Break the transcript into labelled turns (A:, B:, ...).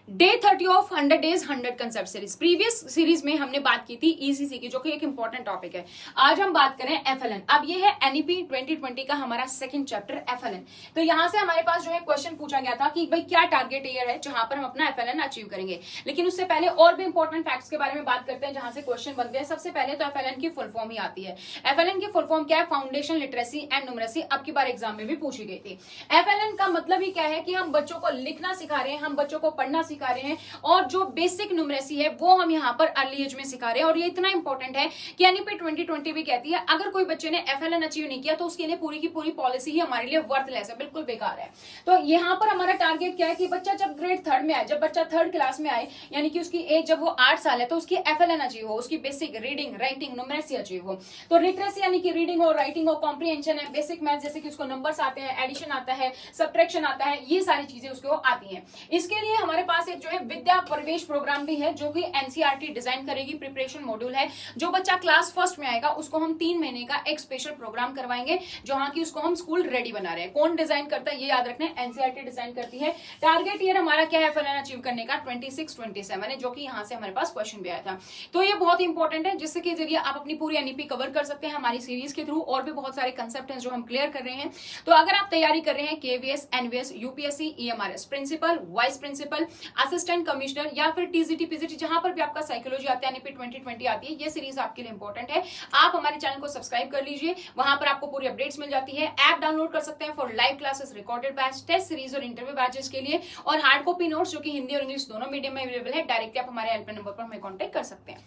A: Day 30 of 100 days 100 concept series. Previous series में हमने बात की थी ईसीसी की, जो कि एक इंपॉर्टेंट टॉपिक है। आज हम बात करें एफएलएन। अब ये है एनईपी 2020 का हमारा सेकंड चैप्टर एफएलएन। तो यहां से हमारे पास जो है क्वेश्चन पूछा गया था कि भाई क्या टारगेट ईयर है जहां पर हम अपना एफएलएन अचीव करेंगे। लेकिन उससे पहले और भी इंपॉर्टेंट फैक्ट्स के बारे में बात करते हैं जहां से क्वेश्चन बनते हैं। सबसे पहले तो एफएलएन की फुल फॉर्म ही आती है। एफएलएन की फुल फॉर्म क्या है? Foundation literacy and numeracy. अब की बार एग्जाम में भी पूछी गई थी। एफएलएन का मतलब ही क्या है कि हम बच्चों को लिखना सिखा रहे हैं, हम बच्चों को पढ़ना सिखा रहे हैं, और जो बेसिक न्यूमरेसी है वो हम यहाँ पर अर्ली एज में सिखा रहे हैं। और ये इतना इंपॉर्टेंट है कि एनईपी 2020 भी कहती है अगर कोई बच्चे ने एफएलएन अचीव नहीं किया तो उसके लिए पूरी की पूरी पॉलिसी ही हमारे लिए वर्थलेस है, बिल्कुल बेकार है। तो यहाँ पर हमारा टारगेट क्या है कि बच्चा जब ग्रेड 3 में आए, जब बच्चा 3rd क्लास में आए, यानी कि उसकी एज जब वो 8 साल है, तो उसकी एफएलएन अचीव हो, उसकी basic reading writing numeracy achieve हो। तो लिटरेसी यानी कि रीडिंग और राइटिंग और कॉम्प्रिहेंशन है, बेसिक मैथ जैसे कि उसको नंबर्स आते हैं, एडिशन आता है, सब्ट्रैक्शन आता है, ये सारी चीजें उसको आती हैं। इसके लिए हमारे पास एक जो है विद्या प्रवेश प्रोग्राम भी है जो कि एनसीईआरटी डिजाइन करेगी। प्रिपरेशन मॉड्यूल है। जो बच्चा क्लास 1st में आएगा उसको हम 3 महीने का एक स्पेशल प्रोग्राम करवाएंगे जहां की उसको हम स्कूल रेडी बना रहे हैं। कौन डिजाइन करता है ये याद रखना है, एनसीईआरटी डिजाइन करती है। टारगेट ईयर हमारा क्या है एफएलएन अचीव करने का? 26-27 है, जो कि यहां से हमारे पास क्वेश्चन भी आया था। तो ये बहुत इंपॉर्टेंट है जिसके जरिए आप अपनी पूरी एनईपी कवर कर सकते हैं हमारी सीरीज के थ्रू। और भी बहुत सारे कंसेप्ट हैं जो हम क्लियर कर रहे हैं। तो अगर आप तैयारी कर रहे हैं KVS, NVS, UPSC, EMRS, principal, vice principal, assistant commissioner या फिर टीजीटी, पीजीटी, जहां पर भी आपका साइकोलॉजी आती है, एनईपी 2020 आती है, ये सीरीज आपके लिए इंपॉर्टेंट है। आप हमारे चैनल को सब्सक्राइब कर लीजिए, वहां पर आपको पूरी अपडेट्स मिल जाती है। ऐप डाउनलोड कर सकते हैं for live classes, recorded batch, test series और इंटरव्यू बैचेस के लिए। और हार्ड कॉपी नोट्स जो कि हिंदी और इंग्लिश दोनों मीडियम में अवेलेबल है, डायरेक्टली आप हमारे हेल्पलाइन नंबर पर हमें कॉन्टेक्ट कर सकते हैं।